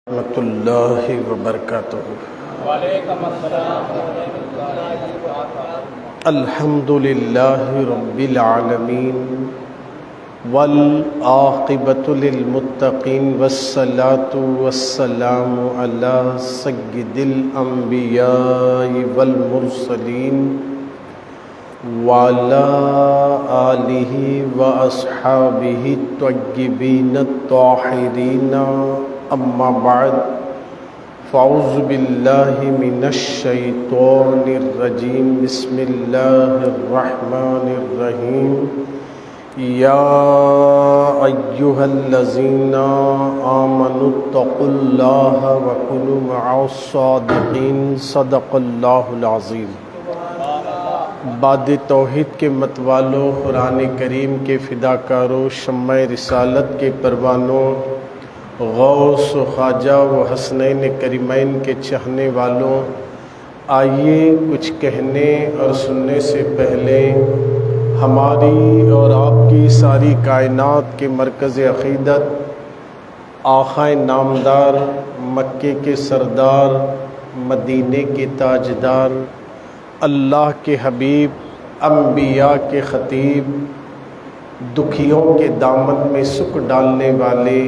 ورحمۃ اللہ وبرکاتہ۔ وعلیکم السلام ورحمۃ اللہ وبرکاتہ۔ الحمد للہ رب العالمین والعاقبۃ للمتقین والصلاۃ والسلام علی سید الانبیاء والمرسلین وعلی آلہ واصحابہ الطیبین الطاہرین، اما بعد فاعوذ باللہ من الشیطان الرجیم، بسم اللہ الرحمن الرحیم۔ یا ایہا الذین آمنوا اتقوا اللہ وکونوا مع الصادقین، صدق اللہ العظیم۔ باد توحید کے متوالوں، قرآن کریم کے فداکاروں، شمع رسالت کے پروانوں، غوث و خواجہ و حسنین کریمین کے چاہنے والوں، آئیے کچھ کہنے اور سننے سے پہلے ہماری اور آپ کی ساری کائنات کے مرکز عقیدت، آقا نامدار، مکے کے سردار، مدینے کے تاجدار، اللہ کے حبیب، انبیاء کے خطیب، دکھیوں کے دامن میں سکھ ڈالنے والے،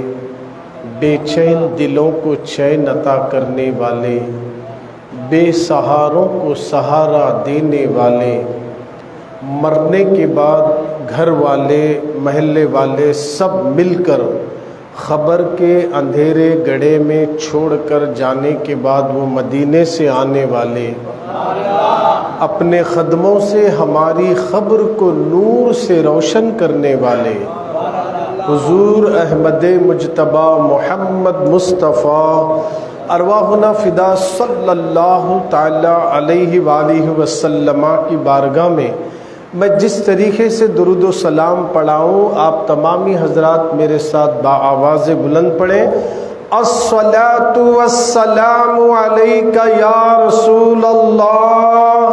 بے چین دلوں کو چین عطا کرنے والے، بے سہاروں کو سہارا دینے والے، مرنے کے بعد گھر والے، محلے والے سب مل کر خبر کے اندھیرے گڑھے میں چھوڑ کر جانے کے بعد وہ مدینے سے آنے والے، اپنے قدموں سے ہماری خبر کو نور سے روشن کرنے والے حضور احمد مجتبی محمد مصطفیٰ ارواحنا فدا صلی اللہ تعالی علیہ وآلہ وسلم کی بارگاہ میں میں جس طریقے سے درود و سلام پڑھاؤں، آپ تمامی حضرات میرے ساتھ بآواز بلند پڑھیں۔ الصلاۃ والسلام علیک یا رسول اللہ،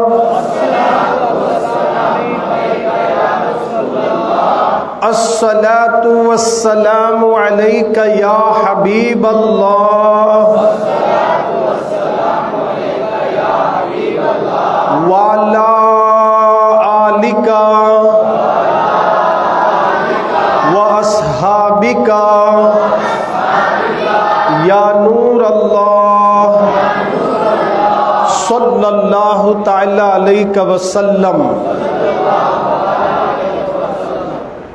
الصلاۃ والسلام علیک یا حبیب اللہ، وعلی آلک واصحابک یا نور اللہ صلی اللہ تعالی علیہ وسلم۔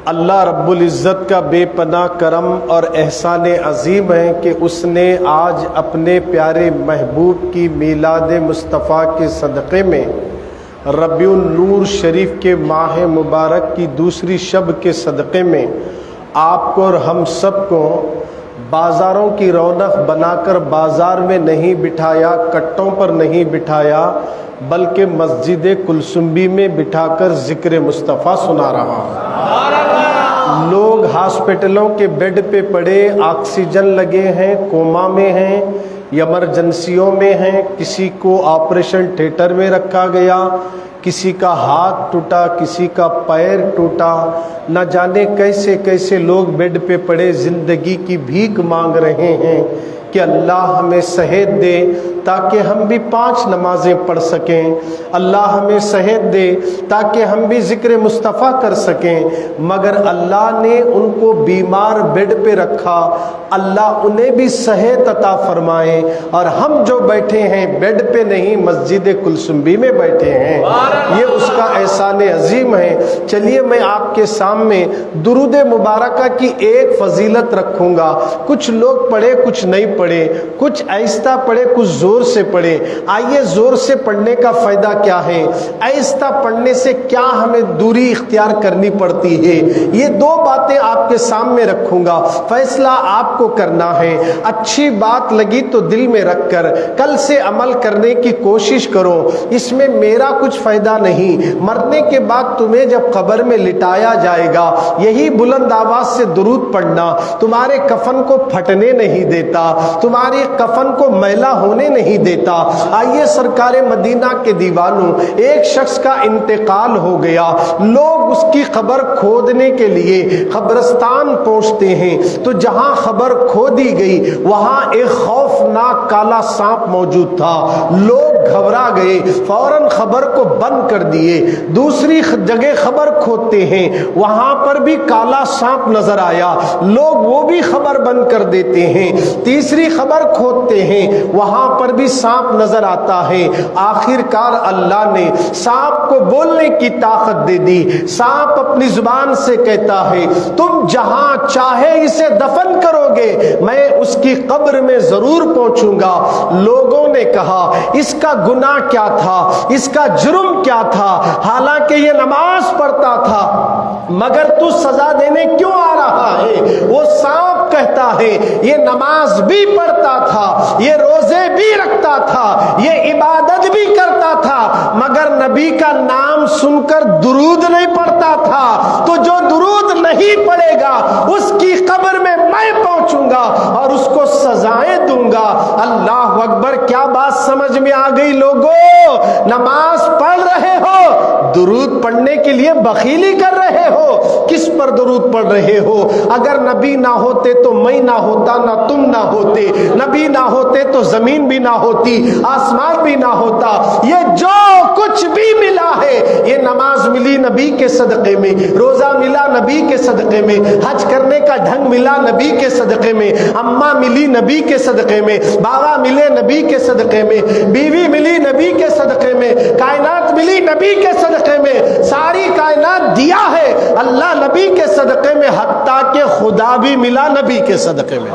اللہ رب العزت کا بے پناہ کرم اور احسان عظیم ہے کہ اس نے آج اپنے پیارے محبوب کی میلاد مصطفیٰ کے صدقے میں ربیع النور شریف کے ماہ مبارک کی دوسری شب کے صدقے میں آپ کو اور ہم سب کو بازاروں کی رونق بنا کر بازار میں نہیں بٹھایا، کٹوں پر نہیں بٹھایا، بلکہ مسجد کلثومبی میں بٹھا کر ذکر مصطفیٰ سنا رہا۔ لوگ ہاسپٹلوں کے بیڈ پہ پڑے، آکسیجن لگے ہیں، کوما میں ہیں، ایمرجنسیوں میں ہیں، کسی کو آپریشن تھیٹر میں رکھا گیا، کسی کا ہاتھ ٹوٹا، کسی کا پیر ٹوٹا، نہ جانے کیسے کیسے لوگ بیڈ پہ پڑے زندگی کی بھیک مانگ رہے ہیں کہ اللہ ہمیں صحت دے تاکہ ہم بھی 5 نمازیں پڑھ سکیں، اللہ ہمیں صحت دے تاکہ ہم بھی ذکر مصطفیٰ کر سکیں، مگر اللہ نے ان کو بیمار بیڈ پہ رکھا، اللہ انہیں بھی صحت عطا فرمائے، اور ہم جو بیٹھے ہیں بیڈ پہ نہیں، مسجد کلثومبی میں بیٹھے ہیں، یہ اس کا احسان عظیم ہے۔ چلیے میں آپ کے سامنے درود مبارکہ کی ایک فضیلت رکھوں گا، کچھ لوگ پڑھے کچھ نہیں پڑھے، کچھ آہستہ پڑھے کچھ زور سے پڑھے۔ آئیے زور سے پڑھنے کا فائدہ کیا ہے، آہستہ پڑھنے سے کیا ہمیں دوری اختیار کرنی پڑتی ہے، یہ 2 باتیں آپ کے سامنے رکھوں گا، فیصلہ آپ کو کرنا ہے۔ اچھی بات لگی تو دل میں رکھ کر کل سے عمل کرنے کی کوشش کرو، اس میں میرا کچھ فائدہ نہیں، مرنے کے بعد تمہیں جب قبر میں لٹایا جائے گا یہی بلند آواز سے درود پڑھنا تمہارے کفن کو پھٹنے نہیں دیتا، تمہاری کفن کو میلا ہونے نہیں دیتا۔ آئیے سرکار مدینہ کے دیوانوں، ایک شخص کا انتقال ہو گیا، لوگ اس کی قبر کھودنے کے لیے قبرستان پہنچتے ہیں تو جہاں قبر کھودی گئی وہاں ایک خوفناک کالا سانپ موجود تھا۔ لوگ گھبرا گئے، فوراً قبر کو بند کر دیے۔ دوسری جگہ قبر کھودتے ہیں، وہاں پر بھی کالا سانپ نظر آیا، لوگ وہ بھی قبر بند کر دیتے ہیں۔ تیسری قبر کھودتے ہیں، وہاں پر بھی سانپ نظر آتا ہے۔ آخر کار اللہ نے سانپ کو بولنے کی طاقت دے دی۔ سانپ اپنی زبان سے کہتا ہے تم جہاں چاہے اسے دفن کرو گے، میں اس کی قبر میں ضرور پہنچوں گا۔ لوگوں نے کہا اس کا گناہ کیا تھا، اس کا جرم کیا تھا، حالانکہ یہ نماز پڑھتا تھا، مگر تو سزا دینے کیوں آ رہا ہے؟ وہ سانپ کہتا ہے یہ نماز بھی پڑھتا تھا، یہ روزے بھی رکھتا تھا، یہ عبادت بھی کرتا تھا، مگر نبی کا نام سن کر درود نہیں پڑھتا تھا۔ تو جو درود نہیں پڑھے گا اس کی قبر میں پہنچوں گا اور اس کو سزائیں دوں گا۔ اللہ اکبر! کیا بات سمجھ میں آ گئی لوگوں؟ نماز پڑھ رہے ہو، درود پڑھنے کے لیے بخیلی کر رہے ہو، کس پر درود پڑھ رہے ہو؟ اگر نبی نہ ہوتے تو میں نہ ہوتا، نہ تم نہ ہوتے، نبی نہ ہوتے تو زمین بھی نہ ہوتی، آسمان بھی نہ ہوتا۔ یہ جو کچھ بھی ملا ہے یہ نماز ملی نبی کے صدقے میں، روزہ ملا نبی کے صدقے میں، حج کرنے کا ڈھنگ ملا نبی کے صدقے میں، اماں ملی نبی کے صدقے میں، بابا ملے نبی کے صدقے میں، بیوی ملی نبی کے صدقے میں، کائنات ملی نبی کے صدقے میں، ساری کائنات دیا ہے اللہ نبی کے صدقے میں، حتیٰ کہ خدا بھی ملا نبی کے صدقے میں،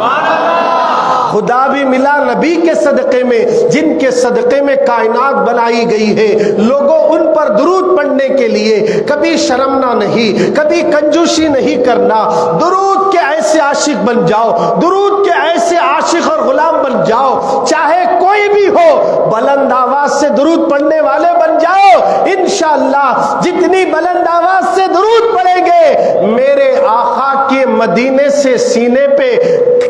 خدا بھی ملا نبی کے صدقے میں، جن کے صدقے میں کائنات بنائی گئی ہے۔ لوگوں ان پر درود پڑھنے کے لیے کبھی شرمنا نہیں، کبھی کنجوسی نہیں کرنا، درود کے ایسے عاشق بن جاؤ، درود کے ایسے عاشق اور غلام بن جاؤ، چاہے کوئی بھی ہو، بلند آواز سے درود پڑھنے والے بن جاؤ۔ انشاءاللہ جتنی بلند آواز سے درود پڑھیں گے میرے آقا کے مدینے سے سینے پہ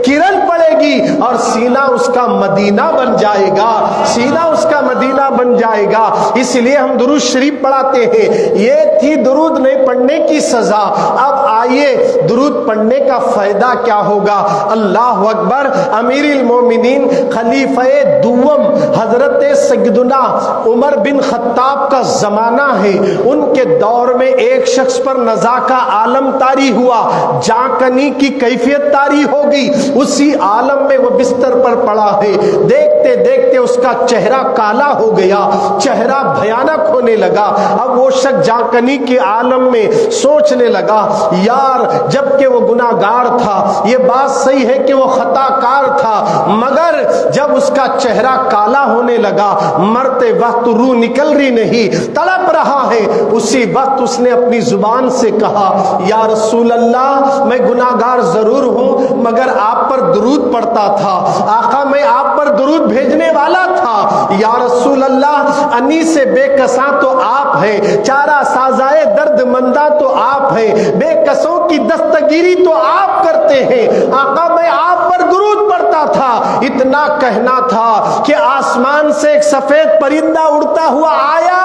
کرن پڑے گی اور سینہ اس کا مدینہ بن جائے گا، سینہ اس کا مدینہ بن جائے گا۔ اس لیے ہم درود شریف پڑھاتے ہیں۔ یہ تھی درود نہیں پڑھنے کی سزا۔ اب آئیے درود پڑھنے کا فائدہ کیا ہوگا؟ اللہ اکبر! امیر المومنین خلیفہ دوم حضرت سیدنا عمر بن خطاب کا زمانہ ہے۔ ان کے دور میں ایک شخص پر نزا کا عالم طاری ہوا، جانکنی کی کیفیت طاری ہوگی۔ اسی عالم میں وہ بستر پر پڑا ہے، دیکھتے دیکھتے اس کا چہرہ کالا ہو گیا، چہرہ بھیانک ہونے لگا۔ اب وہ شخص جانکنی کے عالم میں سوچنے لگا یار جبکہ وہ گناہگار تھا، یہ بات صحیح ہے کہ وہ خطا کار تھا، مگر جب اس کا چہرہ کالا ہونے لگا، مرتے وقت روح نکل رہی نہیں، تڑپ رہا ہے، اسی وقت اس نے اپنی زبان سے کہا یا رسول اللہ میں گناہگار ضرور ہوں مگر آپ پر درود پڑھتا تھا، آقا میں آپ پر درود بھیجنے والا تھا، یا رسول اللہ انیس بے کساں تو آپ ہیں، چارہ سازائے درد مندہ تو آپ ہیں، بے کسوں کی دستگیری تو آپ کرتے ہیں، آقا میں آپ پر درود پڑھتا تھا۔ اتنا کہنا تھا کہ آسمان سے ایک سفید پرندہ اڑتا ہوا آیا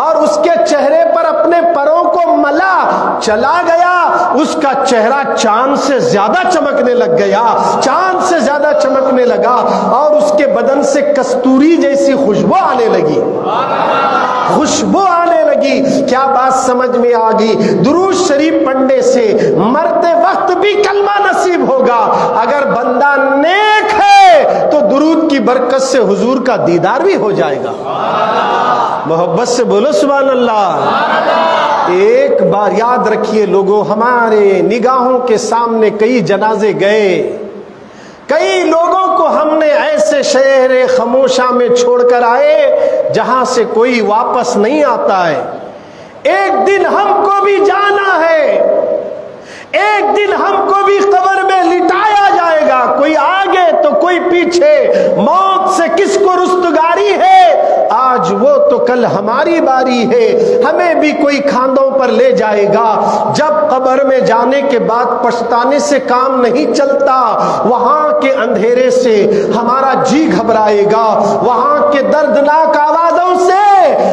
اور اس کے چہرے پر اپنے پروں کو ملا، چلا گیا، اس کا چہرہ چاند سے زیادہ چمکنے لگ گیا، چاند سے زیادہ چمکنے لگا اور اس کے بدن سے کستوری جیسی خوشبو آنے لگی، خوشبو آنے لگی۔ کیا بات سمجھ میں آ گئی؟ درود شریف پڑھنے سے مرتے وقت بھی کلمہ نصیب ہوگا، اگر بندہ نیک ہے تو درود کی برکت سے حضور کا دیدار بھی ہو جائے گا۔ محبت سے بولو سبحان اللہ۔ ایک بار یاد رکھیے لوگوں، ہمارے نگاہوں کے سامنے کئی جنازے گئے، کئی لوگوں کو ہم نے ایسے شہر خاموشہ میں چھوڑ کر آئے جہاں سے کوئی واپس نہیں آتا ہے۔ ایک دن ہم کو بھی جانا ہے، ایک دن ہم کو بھی قبر میں لٹایا جائے گا، کوئی آگے تو کوئی پیچھے، موت سے کس کو رستگاری ہے؟ آج وہ تو کل کل ہماری باری ہے، ہمیں بھی کوئی کھاندوں پر لے جائے گا۔ جب قبر میں جانے کے بعد پچھتانے سے کام نہیں چلتا، وہاں کے اندھیرے سے ہمارا جی گھبرائے گا، وہاں کے دردناک آوازوں سے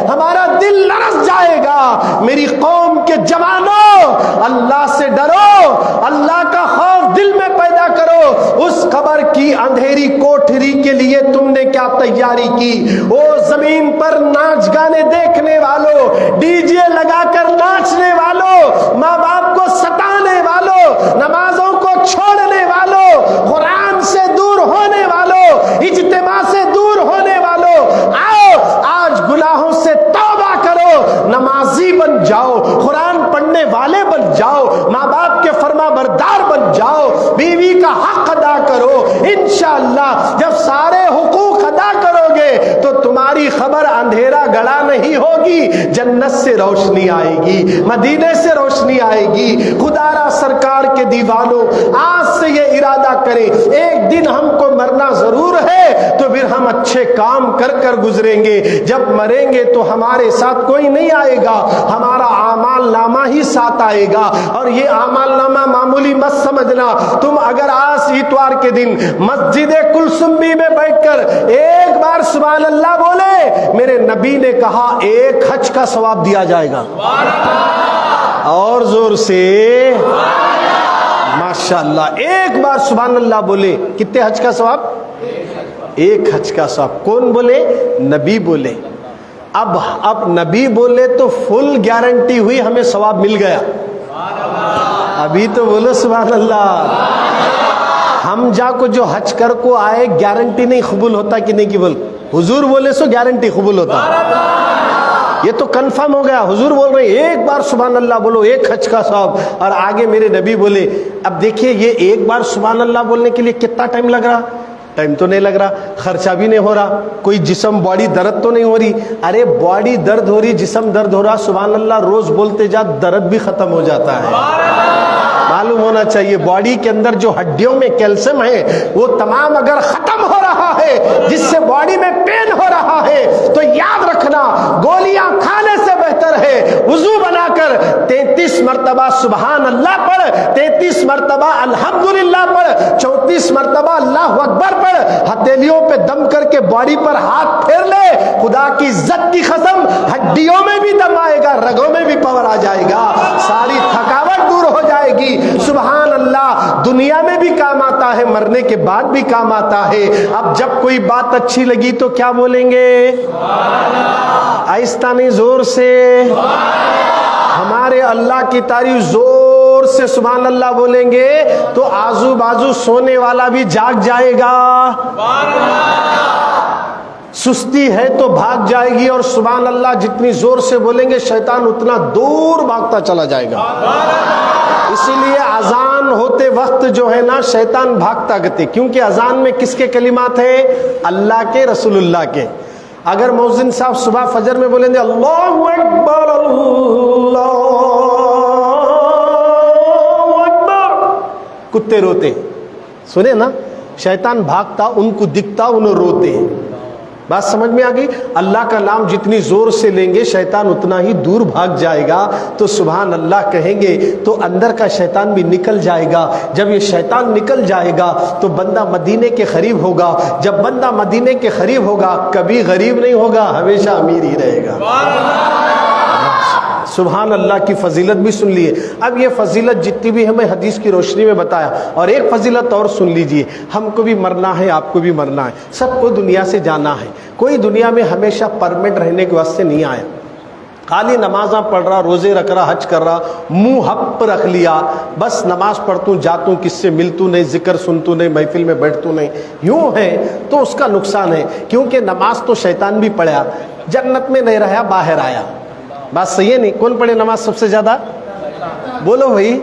ہمارا دل لرز جائے گا۔ میری قوم کے جوانوں، اللہ سے ڈرو، اللہ کا خوف دل میں پیدا کرو۔ اس قبر کی اندھیری کوٹھری کے لیے تم نے کیا تیاری کی؟ وہ زمین پر ناچ گانے دیکھنے والوں، ڈی جے لگا کر ناچنے والوں، ماں باپ کو ستانے والوں، نمازوں کو چھوڑنے والوں، قرآن سے دور ہونے والوں، اجتماع سے دور ہونے والوں، آؤ آج گناہوں سے توبہ کرو، نمازی بن جاؤ، قرآن پڑھنے والے بن جاؤ، ماں باپ کے فرما بردار بن جاؤ، بیوی کا حق ادا کرو۔ انشاءاللہ جب سارے حقوق ادا کرو گے تو تمہاری خبر اندھیرا گڑا نہیں ہوگی، جنت سے روشنی آئے گی، مدینے سے روشنی آئے گی۔ خدا را سرکار کے دیوانوں، آج سے یہ ارادہ کریں، ایک دن ہم کو مرنا ضرور ہے تو پھر ہم اچھے کام کر کر گزریں گے۔ جب مریں گے تو ہمارے ساتھ کوئی نہیں آئے گا، ہمارا اعمال نامہ ہی ساتھ آئے گا۔ اور یہ اعمال نامہ معمولی مت سمجھنا، تم اگر آج اتوار کے دن مسجد کلثومی میں بیٹھ کر ایک بار سبحان اللہ بولے، میرے نبی نے کہا ایک حج کا ثواب دیا جائے گا۔ اور زور سے ماشاءاللہ ایک بار سبحان اللہ بولے، کتنے حج کا ثواب؟ ایک حج کا ثواب۔ کون بولے؟ نبی بولے۔ اب نبی بولے تو فل گارنٹی ہوئی، ہمیں ثواب مل گیا۔ ابھی تو بولو سبحان اللہ۔ ہم جا کو جو حج کر کو آئے گارنٹی نہیں قبول ہوتا کہ نہیں، کی بول حضور بولے سو گارنٹی قبول ہوتا، یہ تو کنفرم ہو گیا۔ حضور بول رہے ہیں ایک بار سبحان اللہ بولو، ایک حج کا ثواب، اور آگے میرے نبی بولے۔ اب دیکھیے یہ ایک بار سبحان اللہ بولنے کے لیے کتنا ٹائم لگ رہا؟ ٹائم تو نہیں لگ رہا، خرچہ بھی نہیں ہو رہا، کوئی جسم باڈی درد تو نہیں ہو رہی۔ ارے باڈی درد ہو رہی، جسم درد ہو رہا، سبحان اللہ روز بولتے جا درد بھی ختم ہو جاتا ہے۔ معلوم ہونا چاہیے باڈی کے اندر جو ہڈیوں میں کیلشیم ہے وہ تمام اگر ختم ہو رہا ہے، جس سے باڈی میں پین ہو رہا ہے، تو یاد رکھنا گولیاں کھانے سے بہتر ہے وضو بنا کر 33 مرتبہ سبحان اللہ پڑھ، 33 مرتبہ الحمدللہ پڑھ، 34 مرتبہ اللہ اکبر پڑھ، ہتھیلیوں پہ دم کر کے باڈی پر ہاتھ پھیر لے، خدا کی عزت کی قسم ہڈیوں میں بھی دم آئے گا، رگوں میں بھی پاور آ جائے گا، ساری تھکاوٹ دور ہو جائے گی۔ سبحان اللہ دنیا میں بھی کام آتا ہے، مرنے کے بعد بھی کام آتا ہے۔ اب جب کوئی بات اچھی لگی تو کیا بولیں گے؟ آہستہ نہیں، زور سے۔ ہمارے اللہ کی تعریف زور سے سبحان اللہ بولیں گے تو آزو بازو سونے والا بھی جاگ جائے گا، سستی ہے تو بھاگ جائے گی، اور سبحان اللہ جتنی زور سے بولیں گے شیطان اتنا دور بھاگتا چلا جائے گا۔ اسی لیے اذان ہوتے وقت جو ہے نا شیطان بھاگتا گتے، کیونکہ اذان میں کس کے کلمات ہیں؟ اللہ کے، رسول اللہ کے۔ اگر مؤذن صاحب صبح فجر میں بولیں گے اللہ اکبر اللہ اکبر، کتے روتے، سنے نا، شیطان بھاگتا، ان کو دکھتا، انہوں روتے۔ بات سمجھ میں آ گئی؟ اللہ کا نام جتنی زور سے لیں گے شیطان اتنا ہی دور بھاگ جائے گا۔ تو سبحان اللہ کہیں گے تو اندر کا شیطان بھی نکل جائے گا۔ جب یہ شیطان نکل جائے گا تو بندہ مدینے کے قریب ہوگا۔ جب بندہ مدینے کے قریب ہوگا کبھی غریب نہیں ہوگا، ہمیشہ امیر ہی رہے گا۔ سبحان اللہ کی فضیلت بھی سن لیے۔ اب یہ فضیلت جتنی بھی ہمیں حدیث کی روشنی میں بتایا، اور ایک فضیلت اور سن لیجئے، ہم کو بھی مرنا ہے، آپ کو بھی مرنا ہے، سب کو دنیا سے جانا ہے۔ کوئی دنیا میں ہمیشہ پرمنٹ رہنے کے واسطے نہیں آیا، خالی نمازاں پڑھ رہا، روزے رکھ رہا، حج کر رہا، منہ حق پر رکھ لیا، بس نماز پڑھتوں جاتوں، کس سے ملتوں نہیں، ذکر سنتوں نہیں، محفل میں بیٹھتوں نہیں، یوں ہے تو اس کا نقصان ہے۔ کیونکہ نماز تو شیطان بھی پڑھا، جنت میں نہیں رہا، باہر آیا۔ بات صحیح ہے نہیں؟ کون پڑھے نماز سب سے زیادہ؟ بولو بھائی،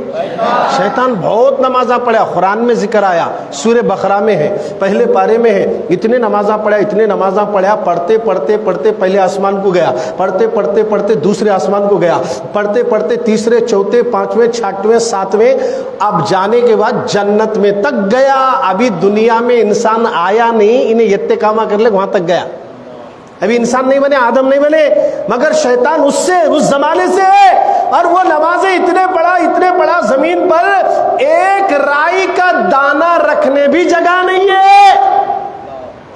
شیطان بہت نمازاں پڑھا۔ قرآن میں ذکر آیا، سورہ بقرہ میں ہے، پہلے پارے میں ہے، اتنے نمازاں پڑھا، اتنے نمازاں پڑھا، پڑھتے پڑھتے پڑھتے پہلے آسمان کو گیا، پڑھتے پڑھتے پڑھتے دوسرے آسمان کو گیا، پڑھتے پڑھتے تیسرے، چوتھے، پانچویں، چھٹویں، ساتویں، اب جانے کے بعد جنت میں تک گیا۔ ابھی دنیا میں انسان آیا نہیں، انہیں یتے کاما کر لے وہاں تک گیا۔ ابھی انسان نہیں بنے, آدم نہیں بنے, مگر شیطان اس زمانے سے ہے. اور وہ نمازیں اتنے بڑا زمین پر ایک رائی کا دانہ رکھنے بھی جگہ نہیں ہے.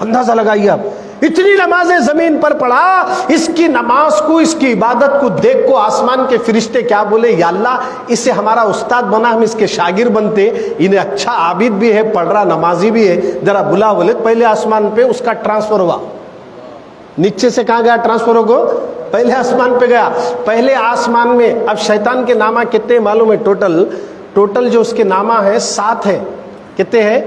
اندازہ لگائیے آپ, اتنی نمازیں زمین پر پڑھا. اس کی نماز کو, اس کی عبادت کو دیکھ کو آسمان کے فرشتے کیا بولے, یا اللہ اسے ہمارا استاد بنا, ہم اس کے شاگرد بنتے. انہیں اچھا عابد بھی ہے, پڑھ رہا, نمازی بھی ہے, ذرا بلا. بولے پہلے آسمان پہ اس کا ٹرانسفر ہوا. نیچے سے کہاں گیا ٹرانسفر ہو, پہلے آسمان پہ گیا. پہلے آسمان میں اب شیطان کے نامہ کتنے معلوم ہے؟ ٹوٹل جو اس کے نامہ ہے 7 ہے. کتنے ہیں؟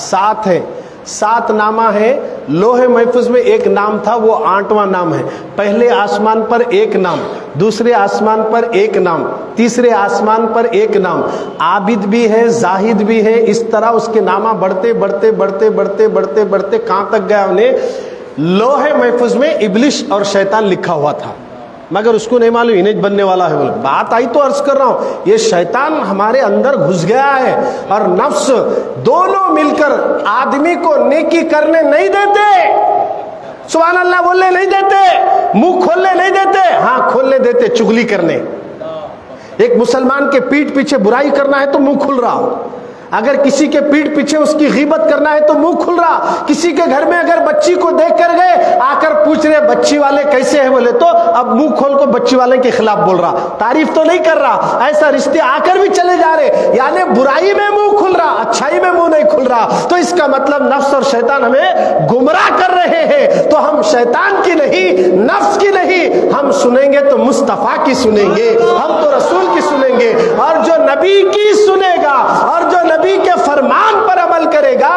7 ہے. 7 نامہ ہے. لوح محفوظ میں ایک نام تھا, وہ 8واں نام ہے. پہلے آسمان پر ایک نام, دوسرے آسمان پر ایک نام, تیسرے آسمان پر ایک نام. عابد بھی ہے, زاہد بھی ہے. اس طرح اس کے نامہ بڑھتے کہاں تک گیا؟ انہیں لوح محفوظ میں ابلیس اور شیطان لکھا ہوا تھا, مگر اس کو نہیں معلوم انہیں بننے والا ہے. بات آئی تو عرض کر رہا ہوں, یہ شیطان ہمارے اندر گھس گیا ہے اور نفس دونوں مل کر آدمی کو نیکی کرنے نہیں دیتے, سبحان اللہ بولنے نہیں دیتے, منہ کھولنے نہیں دیتے. ہاں کھولنے دیتے چغلی کرنے. ایک مسلمان کے پیٹھ پیچھے برائی کرنا ہے تو منہ کھل رہا, اگر کسی کے پیٹھ پیچھے اس کی غیبت کرنا ہے تو منہ کھل رہا. کسی کے گھر میں اگر بچی کو دیکھ کر گئے, آ کر پوچھ رہے بچی والے کیسے ہیں, بولے تو اب منہ کھول کو بچی والے کے خلاف بول رہا, تعریف تو نہیں کر رہا. ایسا رشتے آ کر بھی چلے جا رہے, یعنی برائی میں منہ کھل رہا, اچھائی میں منہ نہیں کھل رہا. تو اس کا مطلب نفس اور شیطان ہمیں گمراہ کر رہے ہیں. تو ہم شیطان کی نہیں, نفس کی نہیں, ہم سنیں گے تو مصطفیٰ کی سنیں گے, ہم تو رسول کی سنیں گے. اور جو نبی کی سنے گا اور جو نبی کے فرمان پر عمل کرے گا,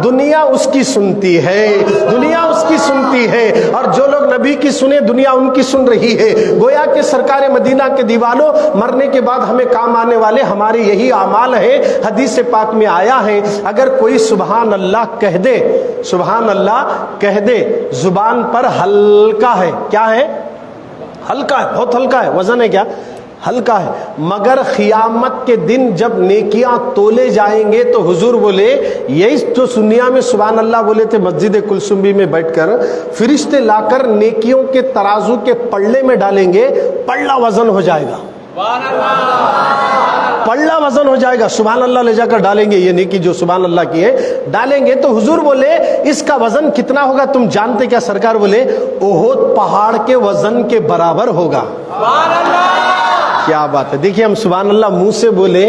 دنیا اس کی سنتی ہے, دنیا اس کی سنتی ہے. اور جو لوگ نبی کی سنے, دنیا ان کی سن رہی ہے. گویا کہ سرکار مدینہ کے دیوانوں, مرنے کے بعد ہمیں کام آنے والے ہمارے یہی اعمال ہیں. حدیث پاک میں آیا ہے, اگر کوئی سبحان اللہ کہہ دے, سبحان اللہ کہہ دے, زبان پر ہلکا ہے. کیا ہے؟ ہلکا ہے, بہت ہلکا ہے. وزن ہے کیا؟ ہلکا ہے. مگر قیامت کے دن جب نیکیاں تولے جائیں گے تو حضور بولے, یہی جو دنیا میں سبحان اللہ بولے تھے مسجد کلثومبی میں بیٹھ کر, فرشتے لا کر نیکیوں کے ترازو کے پلڑے میں ڈالیں گے, پلڑا وزن ہو جائے گا, پلڑا وزن ہو جائے گا. سبحان اللہ لے جا کر ڈالیں گے, یہ نیکی جو سبحان اللہ کی ہے ڈالیں گے. تو حضور بولے اس کا وزن کتنا ہوگا تم جانتے کیا؟ سرکار بولے احد پہاڑ کے وزن کے برابر ہوگا. کیا بات ہے. دیکھیے ہم سبحان اللہ منہ سے بولے,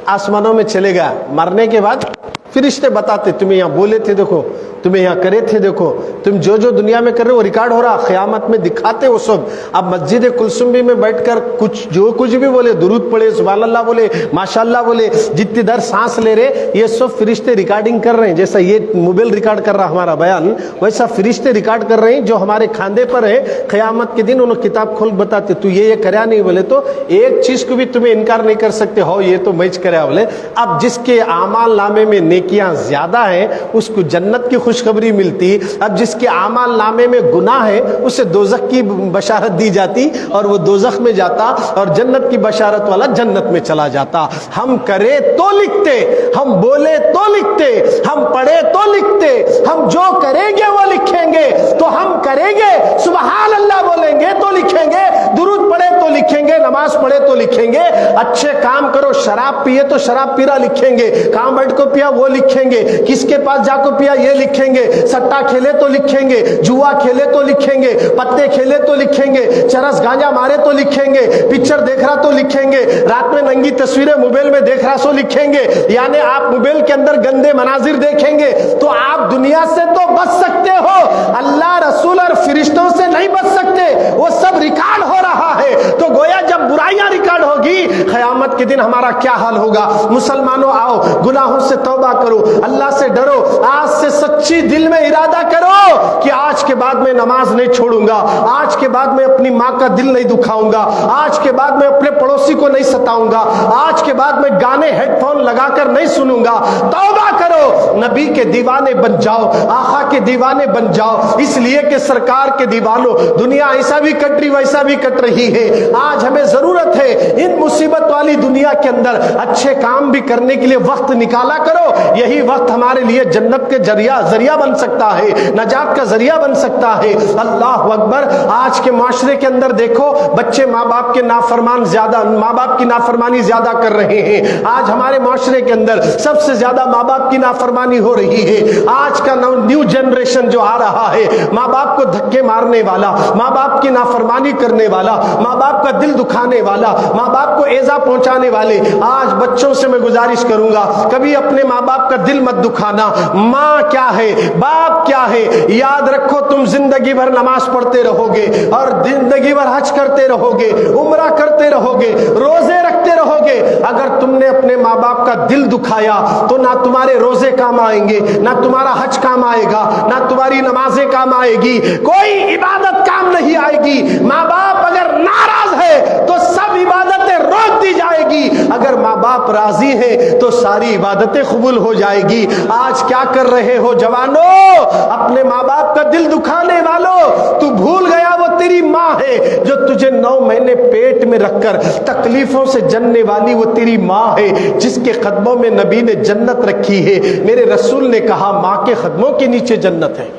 آسمانوں میں چلے گیا, مرنے کے بعد فرشتے بتاتے تمہیں یہاں بولے تھے دیکھو, تمہیں یہاں کرے تھے دیکھو, تم جو دنیا میں کر رہے ہو وہ ریکارڈ ہو رہا, قیامت میں دکھاتے وہ سب. اب مسجد کلثومبی میں بیٹھ کر کچھ بھی بولے, درود پڑھے, سبحان اللہ بولے, ماشاءاللہ بولے, جتنی در سانس لے رہے, یہ سب فرشتے ریکارڈنگ کر رہے ہیں. جیسا یہ موبائل ریکارڈ کر رہا ہمارا بیان, ویسا فرشتے ریکارڈ کر رہے ہیں جو ہمارے کھاندے پر ہے. قیامت کے دن انہوں کتاب کھول بتاتے, تو یہ کریا نہیں, بولے تو ایک چیز کو بھی تمہیں انکار نہیں کر سکتے ہو, یہ تو میچ کریا. بولے اب جس کے اعمال نامے میں نیکیاں زیادہ ہیں اس کو جنت کی خوشخبری ملتی, اب جس کے اعمال نامے میں گناہ ہے اسے دوزخ کی بشارت دی جاتی اور وہ دوزخ میں جاتا, اور جنت کی بشارت والا جنت میں چلا جاتا. ہم کرے تو لکھتے, ہم بولے تو لکھتے, ہم پڑھے تو لکھتے, ہم جو کریں گے وہ لکھیں گے. تو ہم کریں گے, سبحان اللہ بولیں گے تو لکھیں گے, درود پڑھے تو لکھیں گے, نماز پڑھے تو لکھیں گے, اچھے کام کرو, شراب پیے تو شراب پیرا لکھیں گے, کام بیٹھ کو پیا وہ لکھیں گے, کس کے پاس جا کو پیا یہ لکھیں گے, سٹا کھیلے تو لکھیں گے, جوا کھیلے تو لکھیں گے, پتے کھیلے تو لکھیں گے, چرس گانجا مارے تو لکھیں گے, پکچر دیکھ رہا تو لکھیں گے, رات میں ننگی تصویریں موبائل میں دیکھ رہا سو لکھیں گے. یعنی آپ موبائل کے اندر گندے مناظر دیکھیں گے تو آپ دنیا سے تو بچ سکتے ہو, اللہ رسول اور فرشتوں سے نہیں بچ سکتے, وہ سب ریکارڈ ہو رہا ہے. تو گویا جب برائیاں ریکارڈ ہوگی, قیامت کے دن ہمارا کیا حال ہوگا. مسلمانوں آؤ, گناہوں سے توبہ کرو, اللہ سے ڈرو, آج سے سچی دل میں ارادہ کرو کہ آج کے بعد میں نماز نہیں چھوڑوں گا, آج کے بعد میں اپنی ماں کا دل نہیں دکھاؤں گا, آج کے بعد میں اپنے پڑوسی کو نہیں ستاؤں گا, آج کے بعد میں گانے ہیڈ فون لگا کر نہیں سنوں گا. توبہ کرو, نبی کے دیوانے بن جاؤ, آقا کے دیوانے بن جاؤ. اس لیے کہ سرکار کے دیوانوں دنیا ایسا بھی کٹ رہی ویسا بھی کٹ رہی ہے. آج ہمیں ضرورت ہے ان مصیبت والی دنیا کے اندر اچھے کام بھی کرنے کے لیے وقت نکالا کرو. یہی وقت ہمارے لیے جنت کے ذریعہ بن سکتا ہے, نجات کا ذریعہ بن سکتا ہے۔ اللہ اکبر۔ آج کے معاشرے کے اندر دیکھو بچے ماں باپ کے ماں باپ کی نافرمانی زیادہ کر رہے ہیں۔ آج ہمارے معاشرے کے اندر سب سے زیادہ ماں باپ کی نافرمانی ہو رہی ہے۔ آج کا نیو جنریشن جو آ رہا ہے، ماں باپ کو دھکے مارنے والا، ماں باپ کی نافرمانی کرنے والا، ماں باپ کا دل دکھانے والا، ماں باپ کو ایذا پہنچانے والے۔ آج بچوں سے میں گزارش کروں گا کبھی اپنے ماں باپ کا دل مت دکھانا۔ ماں کیا ہے، باپ کیا ہے، یاد رکھو تم زندگی بھر نماز پڑھتے رہو گے اور زندگی بھر حج کرتے رہو گے، عمرہ کرتے رہو گے، روزے رکھتے رہو گے، اگر تم نے اپنے ماں باپ کا دل دکھایا تو نہ تمہارے روزے کام آئیں گے، نہ تمہارا حج کام آئے گا، نہ تمہاری نمازیں کام آئے گی، کوئی عبادت کام نہیں آئے گی۔ ماں باپ اگر ناراض ہے تو سب عبادتیں روک دی جائے گی، اگر ماں باپ راضی ہیں تو ساری عبادتیں قبول ہو جائے گی۔ آج کیا کر رہے ہو جوانوں، اپنے ماں باپ کا دل دکھانے والوں، تو بھول گیا وہ تیری ماں ہے جو تجھے 9 مہینے پیٹ میں رکھ کر تکلیفوں سے جننے والی، وہ تیری ماں ہے جس کے قدموں میں نبی نے جنت رکھی ہے۔ میرے رسول نے کہا ماں کے قدموں کے نیچے جنت ہے،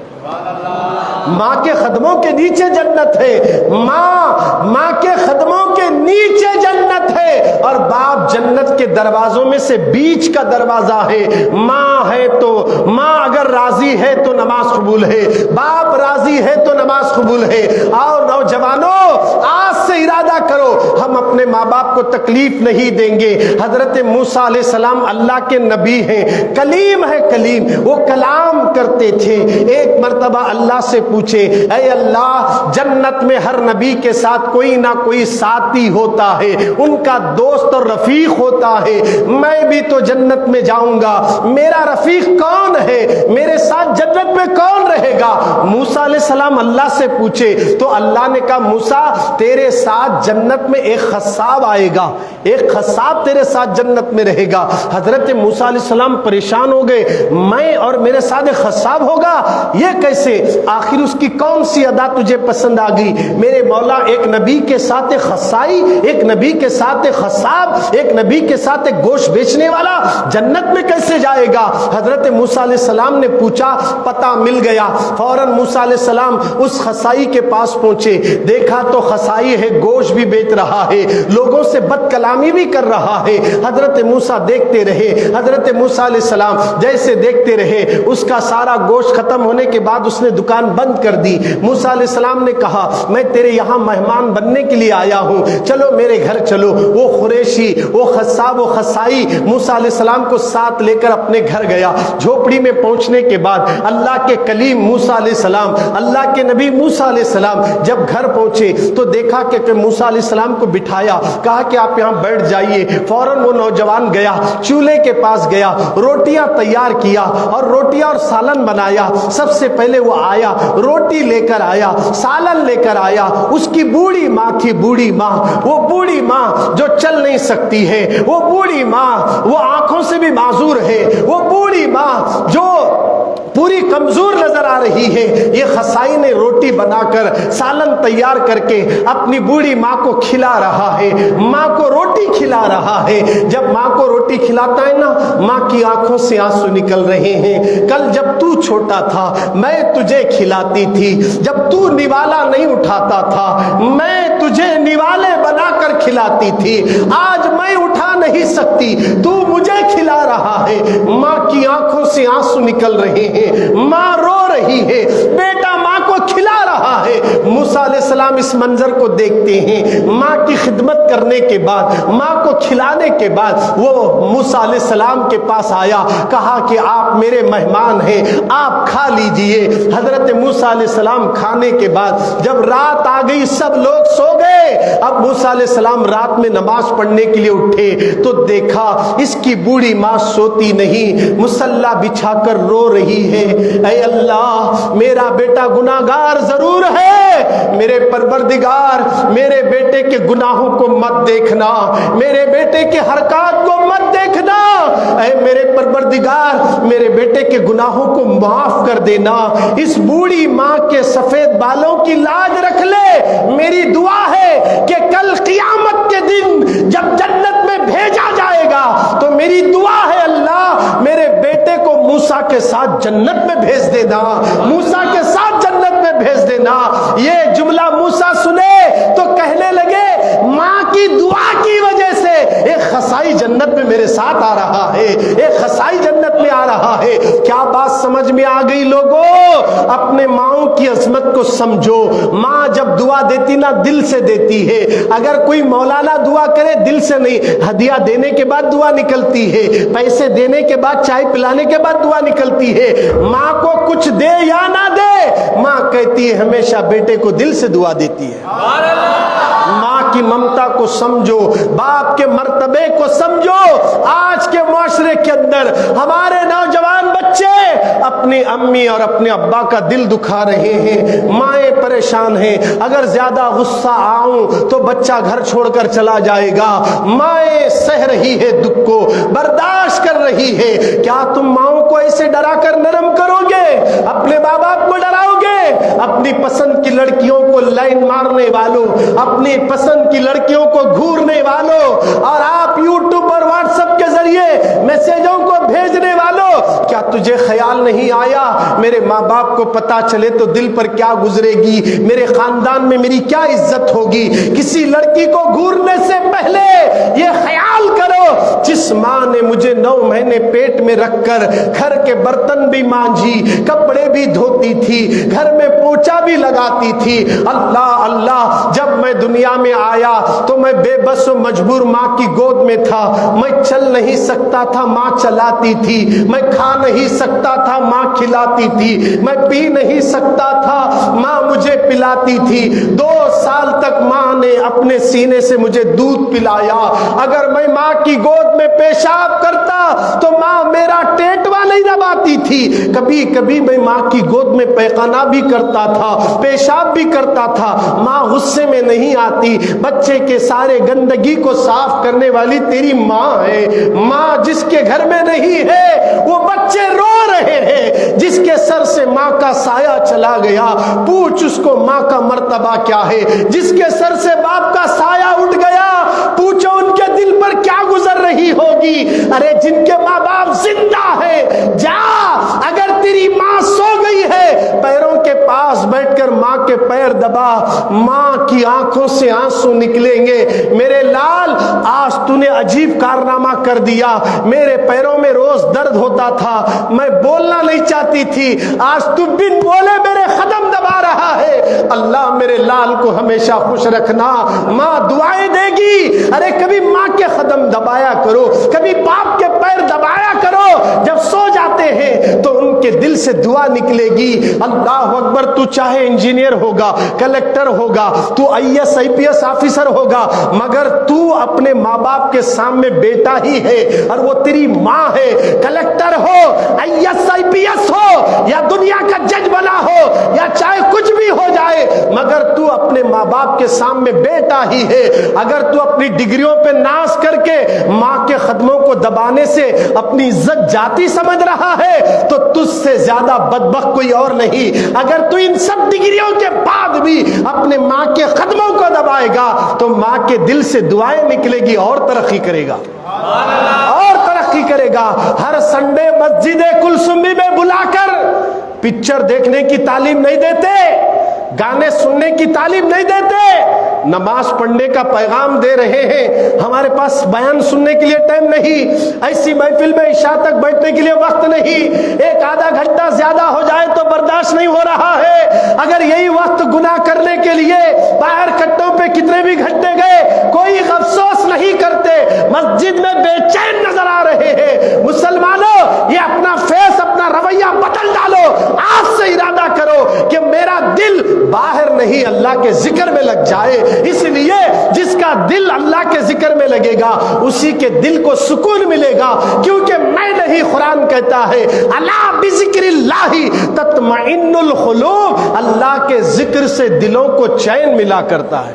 ماں کے قدموں کے نیچے جنت ہے، ماں کے قدموں کے نیچے جنت ہے، اور باپ جنت کے دروازوں میں سے بیچ کا دروازہ ہے۔ ماں ہے تو ماں اگر راضی ہے تو نماز قبول ہے، باپ راضی ہے تو نماز قبول ہے۔ اور نوجوانوں آج سے ارادہ کرو ہم اپنے ماں باپ کو تکلیف نہیں دیں گے۔ حضرت موسیٰ علیہ السلام اللہ کے نبی ہیں، کلیم ہے، کلیم، وہ کلام کرتے تھے۔ ایک مرتبہ اللہ سے پوچھے اے اللہ جنت میں ہر نبی کے ساتھ کوئی نہ کوئی ساتھی ہوتا ہے، ان کا دوست اور رفیق ہوتا ہے، میں بھی تو جنت میں جاؤں گا، میرا رفیق کون ہے، میرے ساتھ جنت میں کون رہے گا؟ موسیٰ علیہ السلام اللہ سے پوچھے تو اللہ نے کہا موسیٰ تیرے ساتھ جنت میں ایک خصاب آئے گا، ایک خصاب تیرے ساتھ جنت میں رہے گا۔ حضرت موسیٰ علیہ السلام پریشان ہو گئے، میں اور میرے ساتھ ایک خصاب ہوگا، یہ کیسے؟ آخر اس کی کون سی ادا تجھے پسند آ گئی؟ میرے مولا ایک نبی کے ساتھ ایک خصائی، ایک نبی کے ساتھ ایک خصاب، ایک نبی کے ساتھ ایک گوشت بیچنے والا جنت میں کیسے جائے گا؟ حضرت موسیٰ علیہ السلام نے پوچھا، پتہ مل گیا۔ فوراً موسیٰ علیہ السلام اس خصائی کے پاس پہنچے، دیکھا تو خصائی ہے، گوشت بھی بیچ رہا ہے، لوگوں سے بد کلامی بھی کر رہا ہے۔ حضرت موسیٰ دیکھتے رہے، حضرت موسیٰ علیہ السلام جیسے دیکھتے رہے، اس کا سارا گوشت ختم ہونے کے بعد اس نے دکان بند کر دی۔ موسیٰ علیہ السلام نے کہا میں تیرے یہاں مہمان بننے کے لیے آیا ہوں، چلو میرے گھر چلو۔ وہ قریشی، وہ خصاب و خصائی موسیٰ علیہ السلام کو ساتھ لے کر اپنے گھر گیا۔ جھوپڑی میں پہنچنے کے بعد اللہ کے کلیم موسیٰ علیہ السلام، اللہ کے نبی موسیٰ علیہ السلام جب گھر پہنچے تو دیکھا کہ موسیٰ علیہ السلام کو بٹھایا، کہا کہ آپ یہاں بیٹھ جائیے۔ فوراً وہ نوجوان گیا، چولہے کے پاس گیا، روٹیاں تیار کیا اور روٹیاں اور سالن بنایا۔ سب سے پہلے وہ آیا، روٹی لے کر آیا، سالن لے کر آیا۔ اس کی بوڑھی ماں تھی، بوڑھی ماں، وہ بوڑھی ماں جو چل نہیں سکتی ہے، وہ بوڑھی ماں وہ آنکھوں سے بھی معذور ہے، وہ بوڑھی ماں جو پوری کمزور نظر آ رہی ہے۔ یہ خصائی نے روٹی بنا کر سالن تیار کر کے اپنی بوڑھی ماں کو کھلا رہا ہے، ماں کو روٹی کھلا رہا ہے۔ جب ماں کو روٹی کھلاتا ہے نا، ماں کی آنکھوں سے آنسو نکل رہے ہیں۔ کل جب تو چھوٹا تھا میں تجھے کھلاتی تھی، جب تو نوالا نہیں اٹھاتا تھا میں تجھے نوالے بنا کر کھلاتی تھی، آج میں اٹھا نہیں سکتی تو مجھے کھلا رہا ہے۔ ماں کی آنکھوں سے آنسو نکل رہے ہیں، ماں رو رہی ہے، بیٹا ماں کو کھلا رہا ہے۔ موسیٰ علیہ السلام اس منظر کو دیکھتے ہیں، ماں کی خدمت کرنے کے بعد، ماں کو کھلانے کے بعد وہ موسیٰ علیہ السلام کے پاس آیا، کہا کہ آپ میرے مہمان ہیں، آپ کھا لیجئے۔ حضرت موسیٰ علیہ السلام کھانے کے بعد جب رات آ گئی، سب لوگ سو گئے، اب موسیٰ علیہ السلام رات میں نماز پڑھنے کے لیے اٹھے تو دیکھا اس کی بوڑھی ماں سوتی نہیں، مصلی بچھا کر رو رہی ہے۔ اے اللہ میرا بیٹا گناہگار ضرور ہے، میرے پروردگار میرے بیٹے کے گناہوں کو مت دیکھنا، میرے بیٹے کے حرکات کو مت دیکھنا، اے میرے پروردگار میرے بیٹے کے گناہوں کو معاف کر دینا، اس بوڑھی ماں کے سفید بالوں کی لاج رکھ لے۔ میری دعا ہے کہ کل قیامت کے دن جب جنت میں بھیجا جائے گا تو میری دعا ہے اللہ میرے بیٹے کو موسیٰ کے ساتھ جنت میں بھیج دینا، موسیٰ کے ساتھ جنت میں اپنے ماؤں کی عظمت کو سمجھو. ماں جب دعا دیتی نا دل سے دیتی ہے. اگر کوئی مولانا دعا کرے دل سے نہیں, ہدیہ دینے کے بعد دعا نکلتی ہے, پیسے دینے کے بعد, چائے پلانے کے بعد دعا نکلتی ہے. ماں کو کچھ دے یا نہ دے, ماں کہتی ہے ہمیشہ بیٹے کو دل سے دعا دیتی ہے. ماں کی ممتا کو سمجھو, باپ کے مرتبے کو سمجھو. آج کے معاشرے کے اندر ہمارے نوجوان بچے اپنی امی اور اپنے ابا کا دل دکھا رہے ہیں, مائیں پریشان ہیں. اگر زیادہ غصہ آؤں تو بچہ گھر چھوڑ کر چلا جائے گا. مائیں سہ رہی ہے دکھ کو, برداشت کر رہی ہے. کیا تم ماؤں کو ایسے ڈرا کر نرم کرو گے؟ اپنے ماں باپ کو ڈراؤ گے؟ اپنی پسند کی لڑکیوں کو لائن مارنے والوں, اپنی پسند کی لڑکیوں کو گھورنے والوں, اور آپ یوٹیوب اور واٹس ایپ کے ذریعے میسجوں کو بھیجنے والوں, کیا تجھے خیال نہیں آیا میرے ماں باپ کو پتا چلے تو دل پر کیا گزرے گی, میرے خاندان میں میری کیا عزت ہوگی؟ کسی لڑکی کو گھورنے سے پہلے یہ خیال کرو, جس ماں نے مجھے 9 مہینے پیٹ میں رکھ کر گھر کے برتن بھی مانجھی, کپڑے بھی دھوتی تھی, گھر میں پوچھا بھی لگاتی تھی. اللہ اللہ, جب میں دنیا میں آیا تو میں بے بس و مجبور ماں کی گود میں تھا. میں چل نہیں سکتا تھا, ماں چلاتی تھی. میں کھا نہیں سکتا تھا, ماں کھلاتی تھی. میں پی نہیں سکتا تھا, ماں مجھے پلاتی تھی. 2 سال تک ماں نے اپنے سینے سے مجھے دودھ پلایا. اگر میں ماں کی گود میں پیشاب کرتا تو ماں میرا ٹیٹوا نہیں دباتی تھی. کبھی کبھی میں ماں کی گود میں پیخانہ بھی کرتا تھا, پیشاب بھی کرتا تھا. ماں غصے میں نہیں آتی. بچے کے سارے گندگی کو صاف کرنے والی تیری ماں ہے. ماں جس کے گھر میں نہیں ہے وہ بچے رو رہے ہیں. جس کے سر سے ماں کا سایہ چلا گیا, پوچھ اس کو ماں کا مرتبہ کیا ہے. جس کے سر سے باپ کا سایہ اٹھ گیا, پوچھو ان کے دل پر کیا گزر رہی ہوگی. ارے جن کے ماں باپ زندہ ہے, جا, اگر تیری ماں سو گئی ہے پیروں کے پاس بیٹھ کر ماں کے پیر دبا, ماں کی آنکھوں سے آنسو نکلیں گے. میرے لال, آج تو نے عجیب کارنامہ کر دیا. میرے پیروں میں روز درد ہوتا تھا, میں بولنا نہیں چاہتی تھی, آج تو بن بولے میرے قدم دبا رہا ہے. اللہ میرے لال کو ہمیشہ خوش رکھنا. ماں دعائیں دے گی. ارے کبھی ماں کے قدم دبایا کرو, کبھی باپ کے پیر دبایا کرو. جب سو جاتے ہیں تو ان کے دل سے دعا نکلے گی. اللہ اکبر, تو چاہے انجینئر ہوگا, کلیکٹر ہوگا, تو IAS IPS آفیسر ہوگا, مگر تو اپنے ماں باپ کے سامنے بیٹا ہی ہے, اور وہ تیری ماں ہے. کلیکٹر ہو, IAS IPS ہو, یا دنیا کا جج بنا ہو, یا چاہے کچھ بھی ہو جائے, مگر تو اپنے ماں باپ کے سامنے بیٹا ہی ہے. اگر تو اپنی ڈگریوں پہ ناز کر کے ماں کے قدموں کو دبانے سے اپنی عزت جاتی سمجھ رہا ہے تو تجھ سے زیادہ بدبخت کوئی اور نہیں. اگر تو ان سب ڈگریوں کے بعد بھی اپنے ماں کے قدموں کو دبائے گا تو ماں کے دل سے دعائیں نکلے گی, اور ترقی کرے گا, اور ترقی کرے گا. ہر سنڈے مسجد کلثومی میں بلا کر پکچر دیکھنے کی تعلیم نہیں دیتے, گانے سننے کی تعلیم نہیں دیتے, نماز پڑھنے کا پیغام دے رہے ہیں. ہمارے پاس بیان سننے کے لیے ٹائم نہیں, ایسی محفل میں عشاء تک بیٹھنے کے لیے وقت نہیں. 1-آدھا گھنٹہ زیادہ ہو جائے تو برداشت نہیں ہو رہا ہے. اگر یہی وقت گناہ کرنے کے لیے باہر کٹوں پہ کتنے بھی گھنٹے گئے کوئی افسوس نہیں کرتے. مسجد میں بے چین نظر آ رہے ہیں. مسلمانوں, یہ اپنا فیس, اپنا رویہ بدل ڈالو. آج سے ارادہ کرو کہ میرا دل باہر نہیں اللہ کے ذکر میں لگ جائے. اس لیے جس کا دل اللہ کے ذکر میں لگے گا اسی کے دل کو سکون ملے گا, کیونکہ میں نہیں, قرآن کہتا ہے الا بذکر اللہ تطمئن القلوب. اللہ کے ذکر سے دلوں کو چین ملا کرتا ہے.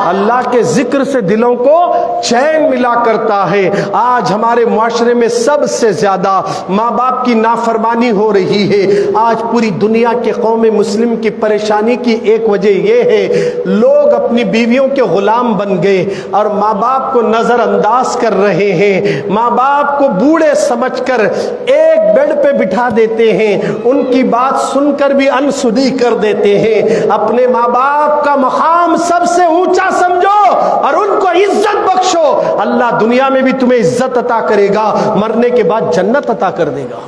اللہ کے ذکر سے دلوں کو چین ملا کرتا ہے. آج ہمارے معاشرے میں سب سے زیادہ ماں باپ کی نافرمانی ہو رہی ہے. آج پوری دنیا کے قوم مسلم کی پریشانی کی ایک وجہ یہ ہے, لوگ اپنی بیویوں کے غلام بن گئے اور ماں باپ کو نظر انداز کر رہے ہیں. ماں باپ کو بوڑھے سمجھ کر ایک بیڈ پہ بٹھا دیتے ہیں, ان کی بات سن کر بھی انسنی کر دیتے ہیں. اپنے ماں باپ کا مقام سب سے اونچا سمجھو, اور ان کو عزت بخشو، اللہ دنیا میں بھی تمہیں عزت عطا کرے گا، مرنے کے بعد جنت عطا کر دے گا۔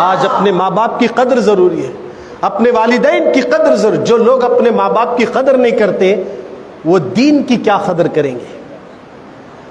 آج اپنے ماں باپ کی قدر ضروری ہے، اپنے والدین کی قدر ضروری۔ جو لوگ اپنے ماں باپ کی قدر نہیں کرتے وہ دین کی کیا قدر کریں گے؟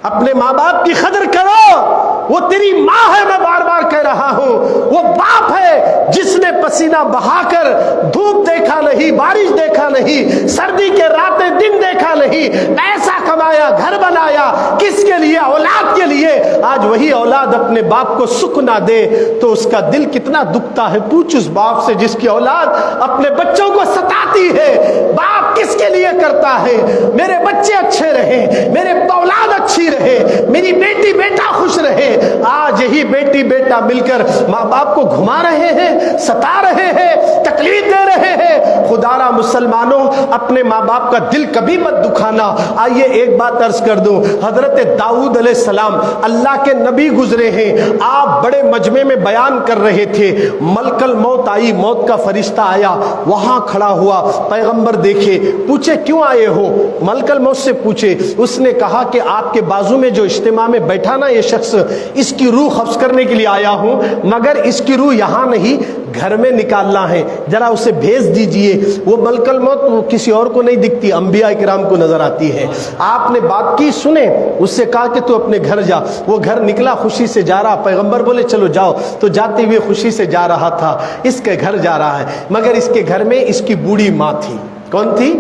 اپنے ماں باپ کی قدر کرو، وہ تیری ماں ہے، میں بار بار کہہ رہا ہوں، وہ باپ ہے جس نے پسینہ بہا کر دھوپ دیکھا نہیں، بارش دیکھا نہیں، سردی کے راتیں دن دیکھا نہیں، پیسہ کمایا، گھر بنایا، کس کے لیے؟ اولاد کے لیے۔ آج وہی اولاد اپنے باپ کو سکھ نہ دے تو اس کا دل کتنا دکھتا ہے۔ پوچھ اس باپ سے جس کی اولاد اپنے بچوں کو ستاتی ہے، باپ کس کے لیے کرتا ہے؟ میرے بچے اچھے رہیں، میرے اولاد اچھی رہے، میری بیٹی بیٹا خوش رہے۔ آج یہی بیٹی بیٹا مل کر ماں باپ کو گھما رہے ہیں، ستا رہے ہیں، تکلیف دے رہے ہیں۔ خدا را مسلمانوں، اپنے ماں باپ کا دل کبھی مت دکھانا۔ آئیے ایک بات عرض کر دوں، حضرت داؤد علیہ السلام اللہ کے نبی گزرے ہیں، آپ بڑے مجمع میں بیان کر رہے تھے، ملک الموت آئی، موت کا فرشتہ آیا، وہاں کھڑا ہوا، پیغمبر دیکھے، پوچھے کیوں آئے ہو؟ ملک الموت سے پوچھے، اس نے کہا کہ آپ کے بازو میں جو اجتماع میں بیٹھا نا یہ شخص، اس کی روح قبض کرنے کے لیے آیا ہوں، مگر اس کی روح یہاں نہیں گھر میں نکالنا ہے، ذرا اسے بھیج دیجئے۔ وہ ملک الموت وہ کسی اور کو نہیں دکھتی، انبیاء کرام کو نظر آتی ہے۔ آپ نے بات کی، سنے، اس سے کہا کہ تو اپنے گھر جا۔ وہ گھر نکلا، خوشی سے جا رہا، پیغمبر بولے چلو جاؤ، تو جاتے ہوئے خوشی سے جا رہا تھا، اس کے گھر جا رہا ہے، مگر اس کے گھر میں اس کی بوڑھی ماں تھی۔ کون تھی؟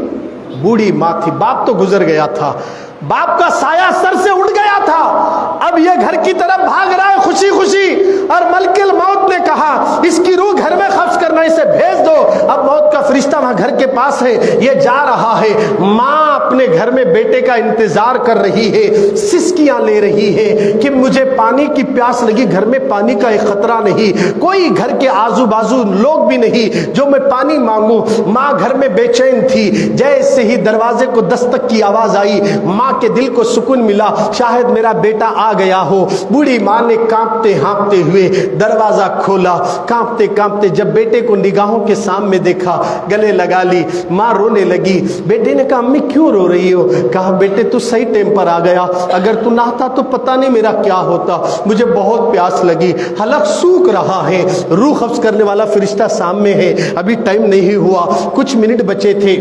بوڑھی ماں تھی۔ باپ تو گزر گیا تھا، باپ کا سایہ سر سے اٹھ گیا تھا، اب یہ گھر کی طرف بھاگ رہا ہے خوشی خوشی، اور ملک الموت نے کہا اس کی روح گھر میں قبض کرنا، اسے بھیج دو۔ اب موت کا فرشتہ وہاں گھر کے پاس ہے، یہ جا رہا ہے، ماں اپنے گھر میں بیٹے کا انتظار کر رہی ہے، سسکیاں لے رہی ہے کہ مجھے پانی کی پیاس لگی، گھر میں پانی کا ایک خطرہ نہیں، کوئی گھر کے آزو بازو لوگ بھی نہیں جو میں پانی مانگوں۔ ماں گھر میں بے چین تھی، جیسے ہی دروازے کو دستک کی آواز آئی، ماں کے دل کو سکون ملا، شاید میرا بیٹا آ گیا ہو۔ بوڑھی ماں نے کانپتے ہانپتے ہوئے دروازہ کھولا، کانپتے کانپتے جب بیٹے کو نگاہوں کے سامنے دیکھا، گلے لگا لی، ماں رونے لگی۔ بیٹے نے کہا امی کیوں رو رہی ہو؟ کہا بیٹے تو صحیح ٹائم پر آ گیا، اگر تو نہ آتا تو پتہ نہیں میرا کیا ہوتا، مجھے بہت پیاس لگی، حلق سوکھ رہا ہے، روح قبض کرنے والا فرشتہ سامنے ہے، ابھی ٹائم نہیں ہوا، کچھ منٹ بچے تھے۔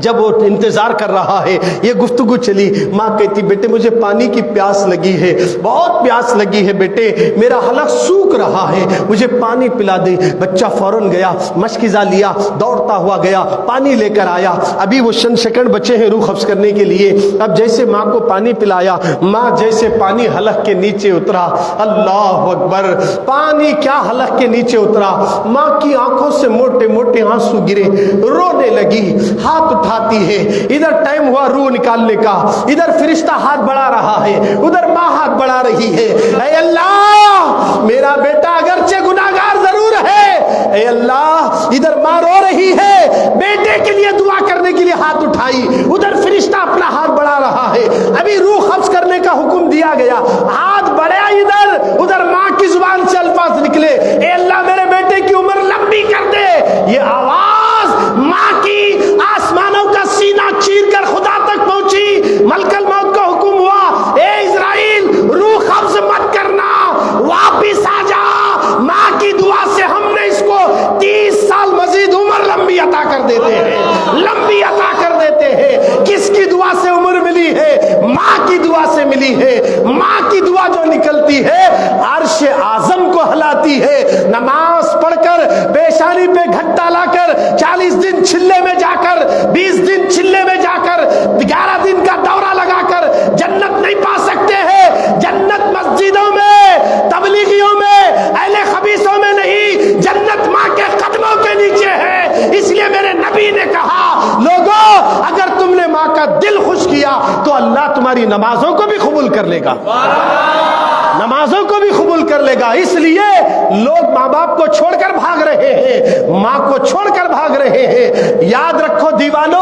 جب وہ انتظار کر رہا ہے، یہ گفتگو چلی، ماں کہتی بیٹے مجھے پانی کی پیاس لگی ہے، بہت پیاس لگی ہے بیٹے، میرا حلق سوکھ رہا ہے، مجھے پانی پلا دے۔ بچہ فوراً گیا، مشکیزہ لیا، دوڑتا ہوا گیا، پانی لے کر آیا، ابھی وہ چند سیکنڈ بچے ہیں روح قبض کرنے کے لیے۔ اب جیسے ماں کو پانی پلایا، ماں جیسے پانی حلق کے نیچے اترا، اللہ اکبر، پانی کیا حلق کے نیچے اترا، ماں کی آنکھوں سے موٹے موٹے آنسو گرے، رونے لگی، ہاتھ اٹھاتی ہے، ادھر ٹائم ہوا روح نکالنے کا، ادھر فرشتہ ہاتھ بڑھا رہا ہے، ادھر ماں ہاتھ بڑھا رہی ہے، اے اللہ میرا بیٹا اگرچہ گناہگار ضرور ہے، اے اللہ ادھر ماں رو رہی ہے، بیٹے کے لیے دعا کرنے کے لیے ہاتھ اٹھائی، ادھر فرشتہ اپنا ہاتھ بڑھا رہا ہے، ابھی روح قبض کرنے کا حکم دیا گیا، ہاتھ بڑھا ادھر ماں کی زبان سے الفاظ نکلے، اے اللہ میرے بیٹے کی عمر لمبی کر دے۔ یہ آواز ماں کی آسمانوں کا سینہ چیر کر خدا تک پہنچی، ملک الموت کا حکم ہوا، اے اسرائیل روح قبض مت کرنا، واپس آ جا، ماں کی دعا سے ہم نے اس کو 30 سال مزید عمر لمبی عطا کر دیتے ہیں، لمبی عطا کر دیتے ہیں۔ کس کی دعا سے عمر ملی ہے؟ ماں کی دعا سے ملی ہے۔ ماں کی دعا جو نکلتی ہے عرش اعظم کو ہلاتی ہے۔ نماز پڑھ کر پیشانی پہ گھٹا لا کر 40 دن چلے میں جا کر، 20 دن چلے میں جا کر، 11 دن کا دورہ لگا کر جنت نہیں پا سکتے ہیں۔ جنت مسجدوں میں، تبلیغیوں میں، اہل خبیثوں میں نہیں، جنت ماں کے قدموں کے نیچے ہے۔ اس لیے میرے نبی نے کہا لوگوں اگر تم نے ماں کا دل خوش کیا تو اللہ تمہاری نمازوں کو بھی قبول کر لے گا، نمازوں کو بھی قبول کر لے گا۔ اس لیے لوگ ماں باپ کو چھوڑ کر بھاگ رہے ہیں، ماں کو چھوڑ کر بھاگ رہے ہیں۔ یاد رکھو دیوانو،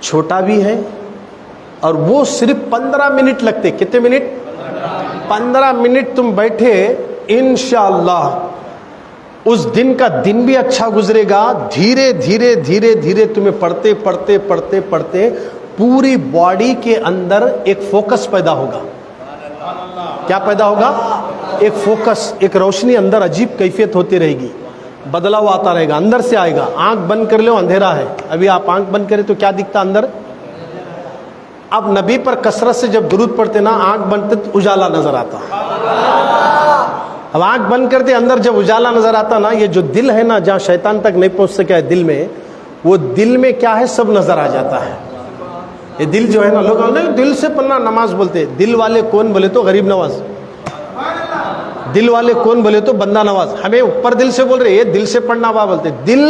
چھوٹا بھی ہے اور وہ صرف 15 منٹ لگتے. کتنے منٹ؟ 15 منٹ تم بیٹھے انشاءاللہ اس دن کا دن بھی اچھا گزرے گا. دھیرے دھیرے دھیرے دھیرے تمہیں پڑھتے پڑھتے پڑھتے پڑھتے پوری باڈی کے اندر ایک فوکس پیدا ہوگا. کیا پیدا ہوگا؟ ایک فوکس, ایک روشنی اندر عجیب کیفیت ہوتی رہے گی, بدلاؤ آتا رہے گا, اندر سے آئے گا. آنکھ بند کر لو اندھیرا ہے, ابھی آپ آنکھ بند کریں تو کیا دکھتا اندر؟ اب نبی پر کثرت سے جب درود پڑھتے نا آنکھ بند تو اجالا نظر آتا. اب آنکھ بند کرتے اندر جب اجالا نظر آتا نا, یہ جو دل ہے نا جہاں شیطان تک نہیں پہنچ سکا ہے دل میں, وہ دل میں کیا ہے سب نظر آ جاتا ہے. یہ دل جو ہے نا, لوگ نہیں دل سے پڑھنا نماز بولتے. دل والے کون بولے تو غریب نواز, دل والے کون بولے تو بندہ نواز. ہمیں اوپر دل سے بول رہے, یہ دل سے پڑھنا وا بولتے. دل,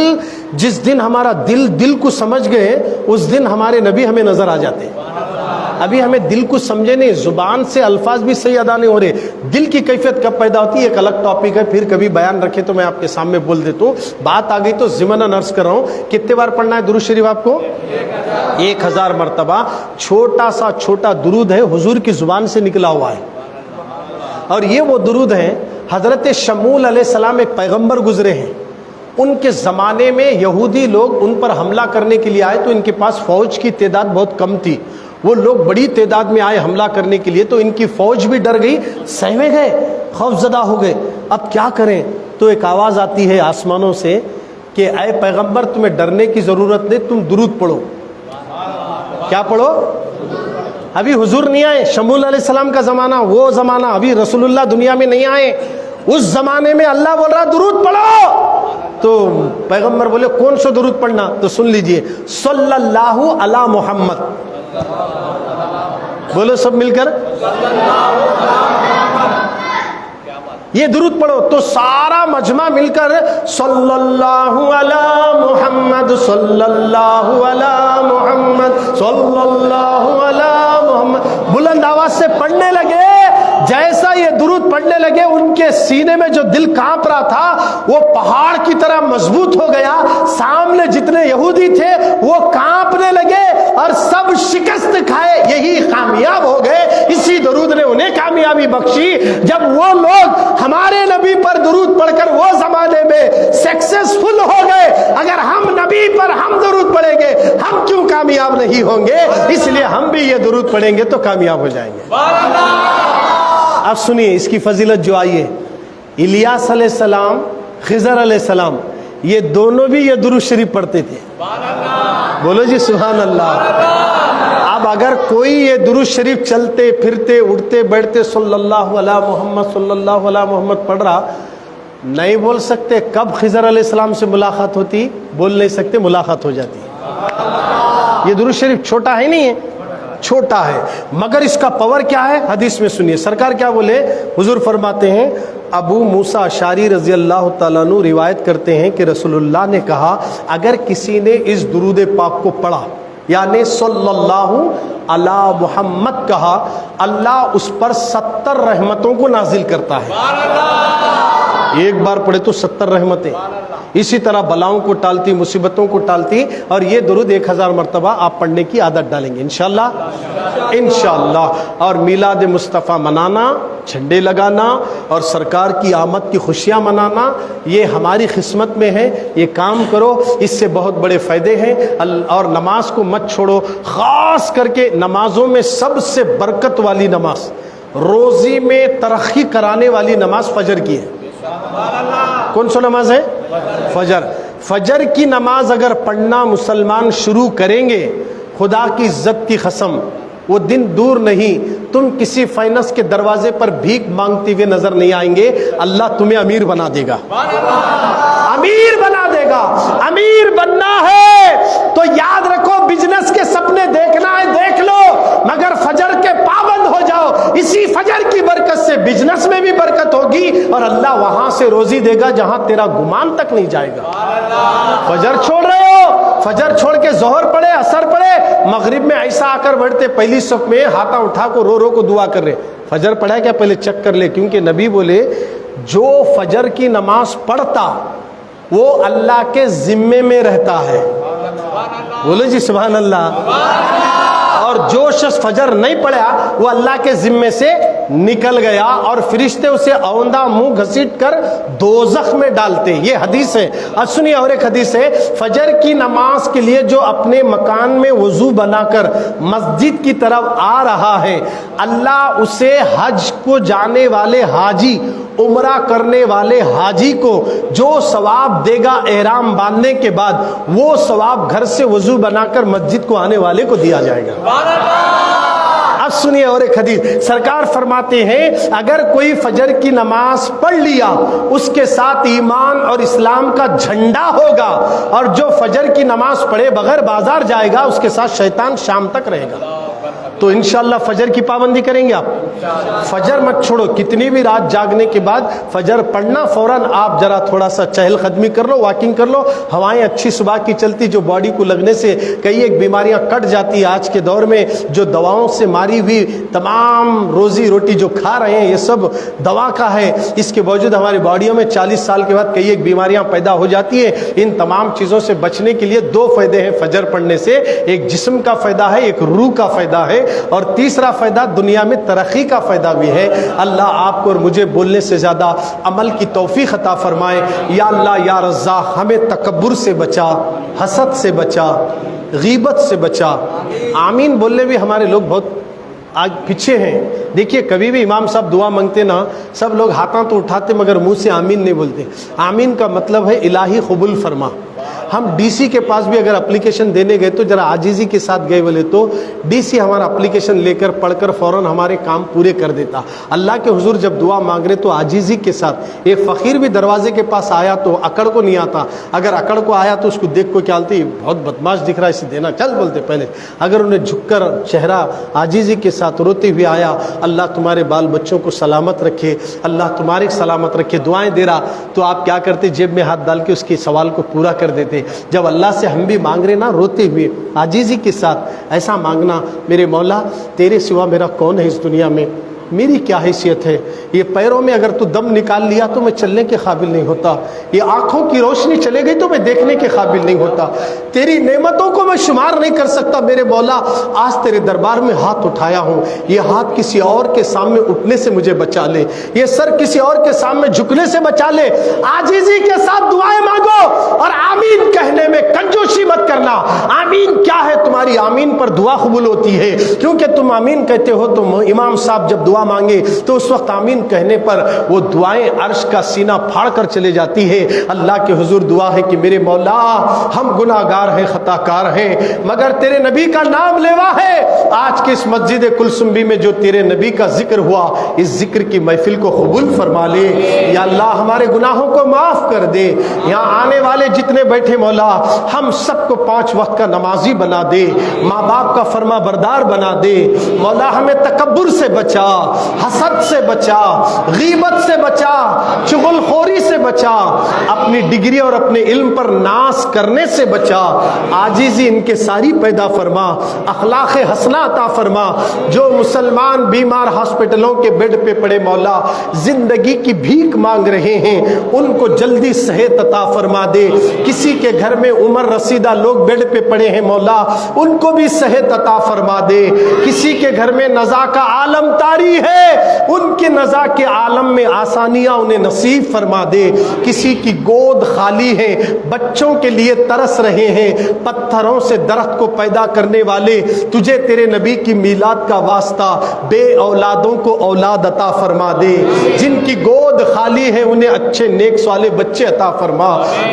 جس دن ہمارا دل کو سمجھ گئے اس دن ہمارے نبی ہمیں نظر آ جاتے. ابھی ہمیں دل کو سمجھے نہیں, زبان سے الفاظ بھی صحیح ادا نہیں ہو رہے. دل کی کیفیت کب پیدا ہوتی ہے ایک الگ ٹاپک ہے, پھر کبھی بیان رکھے تو میں آپ کے سامنے بول دیتا ہوں. بات آ گئی تو ضمن عرض کر رہا ہوں. کتنے بار پڑھنا ہے درود شریف آپ کو؟ 1000 مرتبہ. چھوٹا سا چھوٹا درود ہے, حضور کی زبان سے نکلا ہوا ہے. اور یہ وہ درود ہیں, حضرت شمول علیہ السلام ایک پیغمبر گزرے ہیں. ان کے زمانے میں یہودی لوگ ان پر حملہ کرنے کے لیے آئے تو ان کے پاس فوج کی تعداد بہت کم تھی. وہ لوگ بڑی تعداد میں آئے حملہ کرنے کے لیے, تو ان کی فوج بھی ڈر گئی, سہمے گئے, خوف زدہ ہو گئے. اب کیا کریں؟ تو ایک آواز آتی ہے آسمانوں سے کہ اے پیغمبر تمہیں ڈرنے کی ضرورت نہیں, تم درود پڑھو. کیا پڑھو؟ ابھی حضور نہیں آئے, شمول علیہ السلام کا زمانہ, وہ زمانہ, ابھی رسول اللہ دنیا میں نہیں آئے. اس زمانے میں اللہ بول رہا درود پڑھو. تو پیغمبر بولے کون سا درود پڑھنا؟ تو سن لیجئے, صلی اللہ علی محمد. بولو سب مل کر, یہ درود پڑھو. تو سارا مجمع مل کر صلی اللہ علی محمد, صلی اللہ علی محمد, صلی اللہ علی محمد بلند آواز سے پڑھنے لگے. جیسا یہ درود پڑھنے لگے ان کے سینے میں جو دل کانپ رہا تھا وہ پہاڑ کی طرح مضبوط ہو گیا. سامنے جتنے یہودی تھے وہ کانپنے لگے اور سب شکست کھائے, یہی کامیاب ہو گئے. اسی درود نے انہیں کامیابی بخشی. جب وہ لوگ ہمارے نبی پر درود پڑھ کر وہ زمانے میں سکسیسفل ہو گئے, اگر ہم نبی پر ہم درود پڑھیں گے ہم کیوں کامیاب نہیں ہوں گے؟ اس لیے ہم بھی یہ درود پڑھیں گے تو کامیاب ہو جائیں گے. اب سنیے اس کی فضیلت جو آئی ہے. الیاس علیہ السلام, خضر علیہ السلام, یہ دونوں بھی یہ درود شریف پڑھتے تھے. بولو جی سبحان اللہ. اب اگر کوئی یہ درود شریف چلتے پھرتے اٹھتے بیٹھتے صلی اللہ علیہ محمد صلی اللہ علیہ محمد پڑھ رہا, نہیں بول سکتے کب خضر علیہ السلام سے ملاقات ہوتی, بول نہیں سکتے, ملاقات ہو جاتی. یہ درود شریف چھوٹا ہے نہیں ہے, چھوٹا ہے, مگر اس کا پاور کیا ہے حدیث میں سنیے. سرکار کیا بولے؟ حضور فرماتے ہیں, ابو موسیٰ اشعری رضی اللہ تعالیٰ عنہ روایت کرتے ہیں کہ رسول اللہ نے کہا اگر کسی نے اس درود پاک کو پڑھا یعنی صلی اللہ علی محمد کہا, اللہ اس پر 70 رحمتوں کو نازل کرتا ہے. ایک بار پڑھے تو 70 رحمتیں. اسی طرح بلاؤں کو ٹالتی, مصیبتوں کو ٹالتی. اور یہ درود 1000 مرتبہ آپ پڑھنے کی عادت ڈالیں گے انشاءاللہ, انشاءاللہ. اور میلاد مصطفیٰ منانا, جھنڈے لگانا اور سرکار کی آمد کی خوشیاں منانا, یہ ہماری قسمت میں ہے. یہ کام کرو, اس سے بہت بڑے فائدے ہیں. اور نماز کو مت چھوڑو, خاص کر کے نمازوں میں سب سے برکت والی نماز, روزی میں ترقی کرانے والی نماز فجر کی ہے. کون سا نماز ہے؟ فجر. فجر کی نماز اگر پڑھنا مسلمان شروع کریں گے, خدا کی عزت کی قسم وہ دن دور نہیں, تم کسی فائنانس کے دروازے پر بھیک مانگتے ہوئے نظر نہیں آئیں گے. اللہ تمہیں امیر بنا دے گا, امیر بنا دے گا. امیر بننا ہے تو یاد رکھو, بزنس کے سپنے دیکھنا ہے دیکھ لو, مگر فجر کے پابند ہو جاؤ. اسی فجر کی برکت سے بزنس میں بھی برکت ہوگی اور اللہ وہاں سے روزی دے گا جہاں تیرا گمان تک نہیں جائے گا. فجر چھوڑ رہے ہو, فجر چھوڑ کے ظہر پڑھے, عصر پڑھے, مغرب میں ایسا آ کر بیٹھتے پہلی صف میں ہاتھ اٹھا کو رو رو کو دعا کر رہے. فجر پڑھا کیا پہلے چیک کر لے, کیونکہ نبی بولے جو فجر کی نماز پڑھتا وہ اللہ کے ذمے میں رہتا ہے. بولو جی سبحان اللہ۔ اور جو شخص فجر نہیں پڑھا وہ اللہ کے ذمے سے نکل گیا اور فرشتے اسے اوندا منہ گھسیٹ کر دوزخ میں ڈالتے۔ یہ حدیث ہے۔ اور سنیے اور ایک حدیث ہے، فجر کی نماز کے لیے جو اپنے مکان میں وضو بنا کر مسجد کی طرف آ رہا ہے، اللہ اسے حج کو جانے والے حاجی، عمرہ کرنے والے حاجی کو جو ثواب دے گا احرام باندھنے کے بعد، وہ ثواب گھر سے وضو بنا کر مسجد کو آنے والے کو دیا جائے گا۔ اب سنیے اور ایک حدیث، سرکار فرماتے ہیں اگر کوئی فجر کی نماز پڑھ لیا اس کے ساتھ ایمان اور اسلام کا جھنڈا ہوگا، اور جو فجر کی نماز پڑھے بغیر بازار جائے گا اس کے ساتھ شیطان شام تک رہے گا۔ تو انشاءاللہ فجر کی پابندی کریں گے آپ؟ فجر مت چھوڑو، کتنی بھی رات جاگنے کے بعد فجر پڑھنا، فوراً آپ ذرا تھوڑا سا چہل قدمی کر لو، واکنگ کر لو، ہوائیں اچھی صبح کی چلتی جو باڈی کو لگنے سے کئی ایک بیماریاں کٹ جاتی ہے۔ آج کے دور میں جو دواؤں سے ماری ہوئی تمام روزی روٹی جو کھا رہے ہیں یہ سب دوا کا ہے، اس کے باوجود ہماری باڈیوں میں 40 سال کے بعد کئی ایک بیماریاں پیدا ہو جاتی ہیں۔ ان تمام چیزوں سے بچنے کے لیے 2 فائدے ہیں فجر پڑھنے سے، ایک جسم کا فائدہ ہے، ایک روح کا فائدہ ہے، اور تیسرا فائدہ دنیا میں ترقی کا فائدہ بھی ہے۔ اللہ آپ کو اور مجھے بولنے سے زیادہ عمل کی توفیق عطا فرمائے۔ یا اللہ یا رزاق ہمیں تکبر سے بچا، حسد سے بچا، غیبت سے بچا۔ آمین بولنے بھی ہمارے لوگ بہت آج پیچھے ہیں۔ دیکھیے کبھی بھی امام صاحب دعا مانگتے نا، سب لوگ ہاتھاں تو اٹھاتے مگر منہ سے آمین نہیں بولتے۔ آمین کا مطلب ہے الہی قبول فرما۔ ہم ڈی سی کے پاس بھی اگر اپلیکیشن دینے گئے تو ذرا عاجزی کے ساتھ گئے بولے تو ڈی سی ہمارا اپلیکیشن لے کر پڑھ کر فوراً ہمارے کام پورے کر دیتا۔ اللہ کے حضور جب دعا مانگ رہے تو عاجزی کے ساتھ۔ ایک فقیر بھی دروازے کے پاس آیا تو اکڑ کو نہیں آتا، اگر اکڑ کو آیا تو اس کو دیکھ کو کیا بولتے، بہت بدماش دکھ رہا ہے اسے دینا، چل بولتے پہلے۔ اگر انہیں جھک کر چہرہ عاجزی کے ساتھ روتے ہوئے آیا، اللہ تمہارے بال بچوں کو سلامت رکھے، اللہ تمہارے سلامت رکھے، دعائیں دے رہا، تو آپ کیا کرتے، جیب میں ہاتھ ڈال کے اس کے سوال کو پورا کر دیتے۔ جب اللہ سے ہم بھی مانگ رہے نا روتے ہوئے عاجزی کے ساتھ، ایسا مانگنا، میرے مولا تیرے سوا میرا کون ہے اس دنیا میں، میری کیا حیثیت ہے، یہ پیروں میں اگر تو دم نکال لیا تو میں چلنے کے قابل نہیں ہوتا، یہ آنکھوں کی روشنی چلے گئی تو میں دیکھنے کے قابل نہیں ہوتا، تیری نعمتوں کو میں شمار نہیں کر سکتا میرے مولا، آج تیرے دربار میں ہاتھ اٹھایا ہوں، یہ ہاتھ کسی اور کے سامنے اٹھنے سے مجھے بچا لے، یہ سر کسی اور کے سامنے جھکنے سے بچا لے۔ عاجزی کے ساتھ دعائیں مانگو اور آمین کہنے میں کنجوسی مت کرنا۔ آمین کیا ہے، تمہاری آمین پر دعا قبول ہوتی ہے، کیونکہ تم آمین کہتے ہو تو امام صاحب جب دعا مانگے تو اس وقت آمین کہنے پر وہ دعائیں عرش کا سینہ پھاڑ کر چلے جاتی ہے۔ اللہ کے حضور دعا ہے کہ میرے مولا ہم گناہگار ہیں، خطا کار ہیں، مگر تیرے نبی کا نام لیوا ہے، آج کے اس مسجد کلثومبی میں جو تیرے نبی کا ذکر ہوا، اس ذکر کی محفل کو قبول فرما لے۔ یا اللہ ہمارے گناہوں کو معاف کر دے، یہاں آنے والے جتنے بیٹھے مولا ہم سب کو 5 وقت کا نمازی بنا دے، ماں باپ کا فرما بردار بنا دے، مولا ہمیں تکبر سے بچا، حسد سے بچا، غیبت سے بچا، چغل خوری سے بچا، اپنی ڈگری اور اپنے علم پر ناز کرنے سے بچا، عاجزی ان کے ساری پیدا فرما، اخلاق حسنہ عطا فرما۔ جو مسلمان بیمار ہاسپٹلوں کے بیڈ پہ پڑے مولا زندگی کی بھیک مانگ رہے ہیں، ان کو جلدی صحت عطا فرما دے۔ کسی کے گھر میں عمر رسیدہ لوگ بیڈ پہ پڑے ہیں مولا ان کو بھی صحت عطا فرما دے۔ کسی کے گھر میں نزا کا عالم طاری ہے، ان کے نزا کے عالم میں آسانیاں انہیں نصیب فرما دے۔ کسی کی گود خالی ہے، بچوں کے لیے ترس رہے ہیں، پتھروں سے درخت کو پیدا کرنے والے تجھے تیرے نبی کی میلاد کا واسطہ بے اولادوں کو اولاد عطا فرما دے۔ جن کی گود خالی ہے انہیں اچھے نیک صالح بچے عطا فرما۔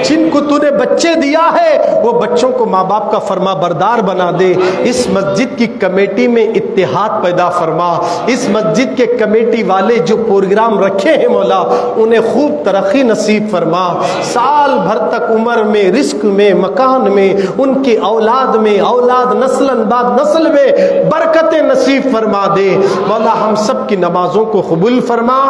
جن کو تو نے بچے دیا ہے وہ بچوں کو ماں باپ کا فرما بردار بنا دے۔ اس مسجد کی کمیٹی میں اتحاد پیدا فرما۔ اس مسجد کے کمیٹی والے جو پروگرام رکھے ہیں مولا انہیں خوب ترقی نصیب فرما۔ سال بھر تک عمر میں، رزق میں، مکان میں، ان کی اولاد میں، اولاد نسل بعد نسل میں برکتیں نصیب فرما دے۔ مولا ہم سب کی نمازوں کو قبول فرما۔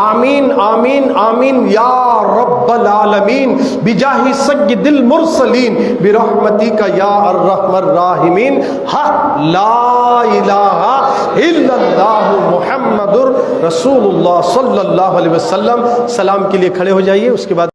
آمین آمین آمین یا رب العالمین، بجاہ سید المرسلین، برحمتک یا ارحم الراحمین، لا الہ الا اللہ محمد رسول اللہ صلی اللہ علیہ وسلم۔ سلام کے لیے کھڑے ہو جائیے، اس کے بعد